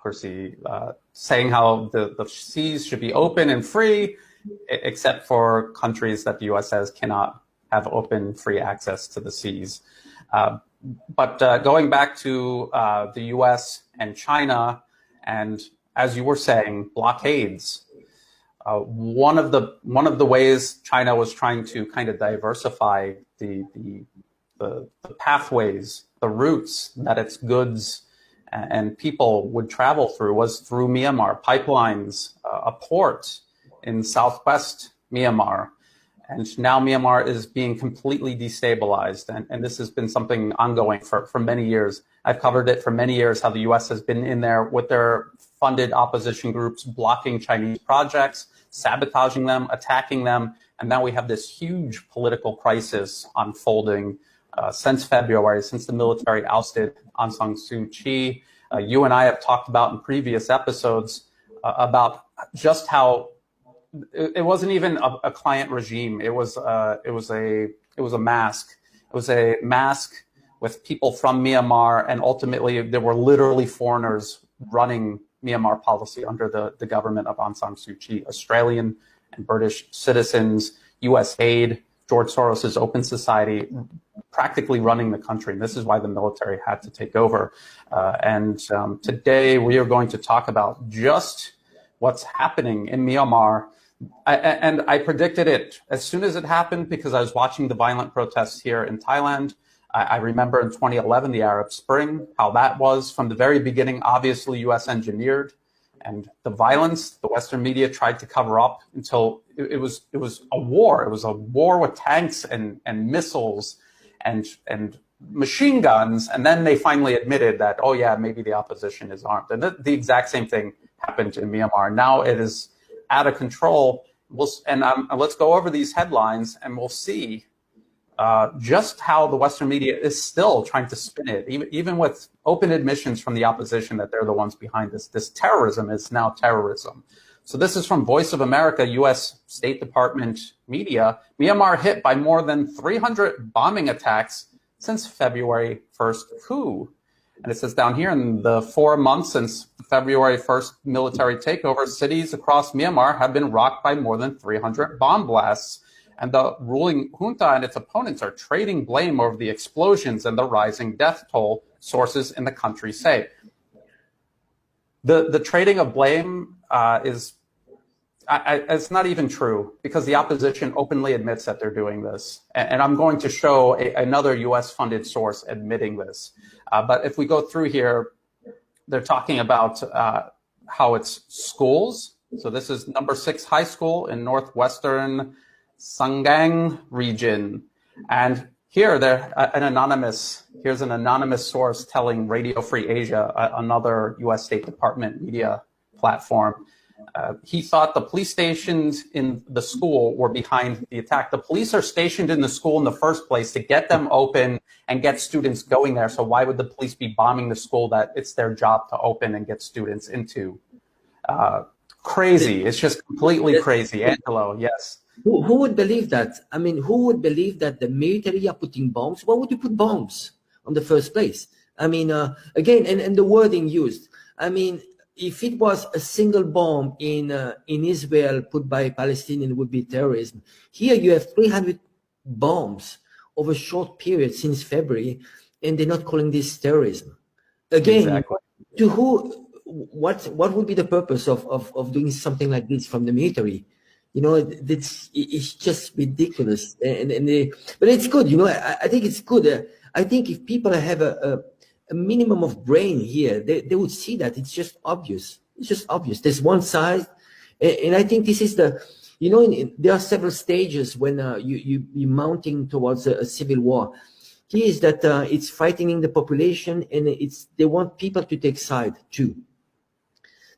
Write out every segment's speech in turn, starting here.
democracy, saying how the seas should be open and free, except for countries that the U.S. says cannot have open, free access to the seas. But going back to the U.S. and China, and as you were saying, blockades. One of the ways China was trying to kind of diversify the pathways, the routes that its goods and people would travel through was through Myanmar, pipelines, a port in southwest Myanmar. And now Myanmar is being completely destabilized. And this has been something ongoing for many years. I've covered it for many years, how the U.S. has been in there with their funded opposition groups, blocking Chinese projects, sabotaging them, attacking them. And now we have this huge political crisis unfolding since February, since the military ousted Aung San Suu Kyi. You and I have talked about in previous episodes about just how it wasn't even a client regime. It was a mask. It was a mask with people from Myanmar, and ultimately there were literally foreigners running Myanmar policy under the government of Aung San Suu Kyi, Australian and British citizens, U.S. aid, George Soros's Open Society, practically running the country. And this is why the military had to take over. And today we are going to talk about just what's happening in Myanmar. And I predicted it as soon as it happened because I was watching the violent protests here in Thailand. I remember in 2011, the Arab Spring, how that was from the very beginning, obviously U.S. engineered. And the violence, the Western media tried to cover up until it was a war. It was a war with tanks and missiles and machine guns. And then they finally admitted that, oh yeah, maybe the opposition is armed. And the exact same thing happened in Myanmar. Now it is out of control. Let's go over these headlines and we'll see just how the Western media is still trying to spin it, even with open admissions from the opposition that they're the ones behind this. This terrorism is now terrorism. So this is from Voice of America, U.S. State Department media. Myanmar hit by more than 300 bombing attacks since February 1st coup. And it says down here, in the 4 months since February 1st military takeover, cities across Myanmar have been rocked by more than 300 bomb blasts. And the ruling junta and its opponents are trading blame over the explosions and the rising death toll, sources in the country say. The trading of blame it's not even true, because the opposition openly admits that they're doing this. And I'm going to show another U.S.-funded source admitting this. But if we go through here, they're talking about how it's schools. So this is number 6 high school in northwestern Sangang region. And here, here's an anonymous source telling Radio Free Asia, another U.S. State Department media platform. He thought the police stations in the school were behind the attack. The police are stationed in the school in the first place to get them open and get students going there. So why would the police be bombing the school that it's their job to open and get students into? Crazy. It's just completely crazy. Angelo, yes. Who would believe that? I mean, who would believe that the military are putting bombs? Why would you put bombs on the first place? I mean, again, and the wording used. I mean, if it was a single bomb in Israel put by Palestinians, it would be terrorism. Here you have 300 bombs over a short period since February, and they're not calling this terrorism. Again, exactly. To who? What would be the purpose of doing something like this from the military? You know, it's just ridiculous. But it's good. You know, I think it's good. I think if people have a minimum of brain here, they would see that it's just obvious. It's just obvious. There's one side, and I think this is there are several stages when you're mounting towards a civil war. Here is that it's frightening the population, and they want people to take side too.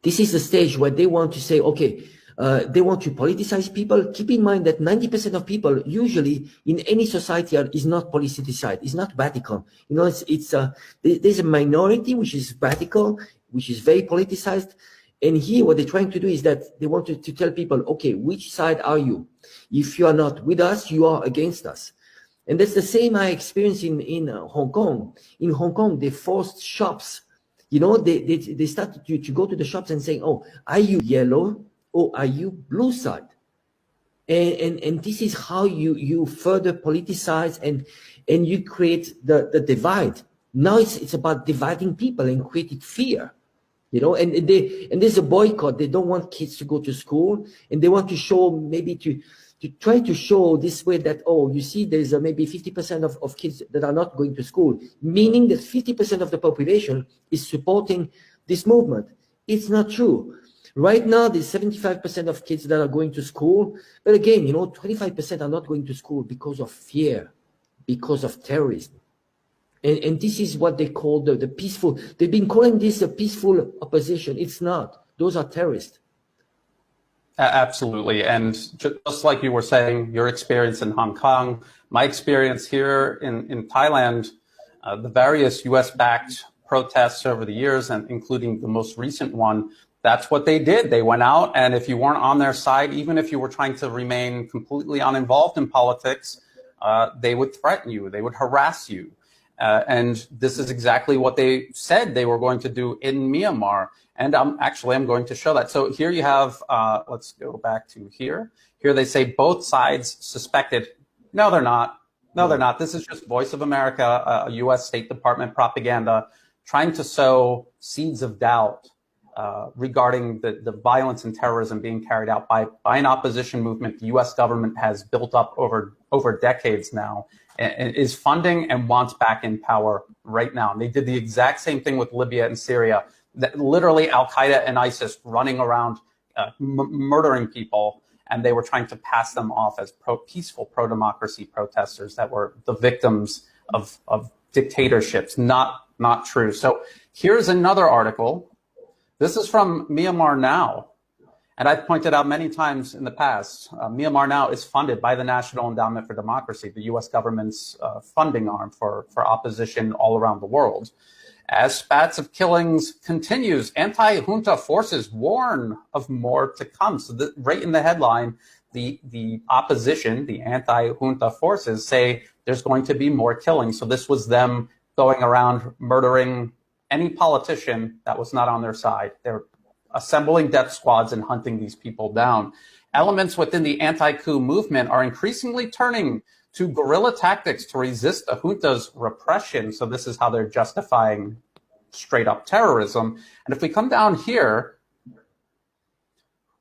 This is the stage where they want to say, okay, they want to politicize people. Keep in mind that 90% of people usually in any society is not politicized. It's not radical. You know, there's a minority which is radical, which is very politicized. And here what they're trying to do is that they want to tell people, okay, which side are you? If you are not with us, you are against us. And that's the same I experienced in Hong Kong. In Hong Kong, they forced shops, You know, they started to go to the shops and saying, oh, are you yellow or are you blue side? And this is how you further politicize and you create the divide. Now it's about dividing people and creating fear. You know, and there's a boycott. They don't want kids to go to school, and they want to show, maybe to try to show this way that, oh, you see, there's maybe 50% of kids that are not going to school, meaning that 50% of the population is supporting this movement. It's not true. Right now, there's 75% of kids that are going to school, but again, you know, 25% are not going to school because of fear, because of terrorism. And this is what they call the peaceful. They've been calling this a peaceful opposition. It's not. Those are terrorists. Absolutely. And just like you were saying, your experience in Hong Kong, my experience here in Thailand, the various US-backed protests over the years, and including the most recent one, that's what they did. They went out, and if you weren't on their side, even if you were trying to remain completely uninvolved in politics, they would threaten you. They would harass you. And this is exactly what they said they were going to do in Myanmar. And I'm going to show that. So here you have, let's go back to here. Here they say both sides suspected. No, they're not. No, they're not. This is just Voice of America, a U.S. State Department propaganda trying to sow seeds of doubt regarding the violence and terrorism being carried out by an opposition movement the U.S. government has built up over decades now, and is funding and wants back in power right now. And they did the exact same thing with Libya and Syria. That literally Al-Qaeda and ISIS running around murdering people, and they were trying to pass them off as peaceful pro-democracy protesters that were the victims of dictatorships. Not true. So here's another article. This is from Myanmar Now. And I've pointed out many times in the past, Myanmar Now is funded by the National Endowment for Democracy, the U.S. government's funding arm for opposition all around the world. As spats of killings continues, anti-junta forces warn of more to come. So right in the headline, the opposition, the anti-junta forces say there's going to be more killings. So this was them going around murdering any politician that was not on their side. They're assembling death squads and hunting these people down. Elements within the anti-coup movement are increasingly turning to guerrilla tactics to resist the junta's repression. So this is how they're justifying straight up terrorism. And if we come down here,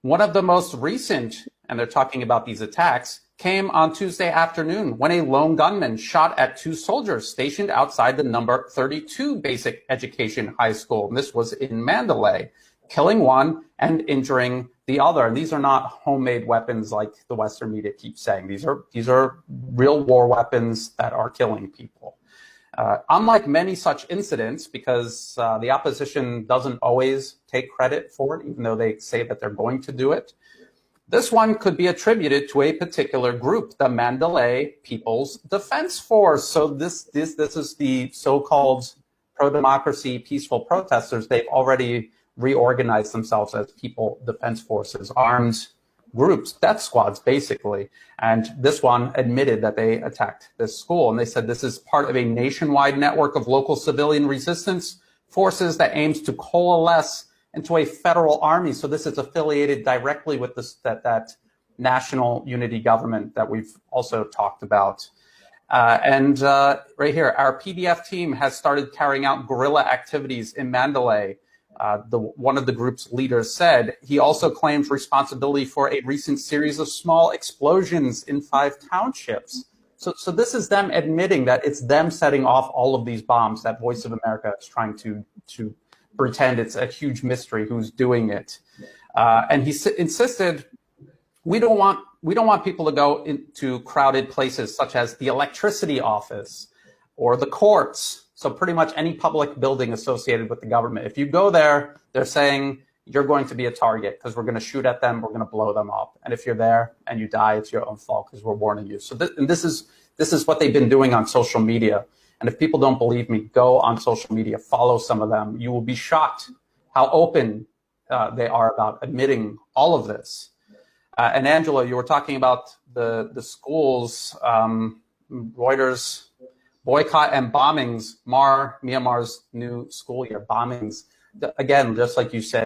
one of the most recent, and they're talking about these attacks, came on Tuesday afternoon when a lone gunman shot at two soldiers stationed outside the number 32 basic education high school. And this was in Mandalay, killing one and injuring the other. And these are not homemade weapons like the Western media keeps saying. These are real war weapons that are killing people. Unlike many such incidents, because the opposition doesn't always take credit for it, even though they say that they're going to do it, this one could be attributed to a particular group, the Mandalay People's Defense Force. So this is the so-called pro-democracy peaceful protesters. They've already reorganized themselves as People Defense Forces, armed groups, death squads, basically. And this one admitted that they attacked this school. And they said this is part of a nationwide network of local civilian resistance forces that aims to coalesce into a federal army. So this is affiliated directly with that national unity government that we've also talked about. Right here, our PDF team has started carrying out guerrilla activities in Mandalay. One of the group's leaders said he also claims responsibility for a recent series of small explosions in 5 townships. So this is them admitting that it's them setting off all of these bombs that Voice of America is trying to pretend it's a huge mystery who's doing it. And he insisted, we don't want people to go into crowded places such as the electricity office or the courts. So pretty much any public building associated with the government. If you go there, they're saying you're going to be a target because we're going to shoot at them, we're going to blow them up. And if you're there and you die, it's your own fault because we're warning you. So this is what they've been doing on social media. And if people don't believe me, go on social media, follow some of them. You will be shocked how open they are about admitting all of this. And Angela, you were talking about the schools. Reuters boycott and bombings mar Myanmar's new school year. Bombings, again, just like you said,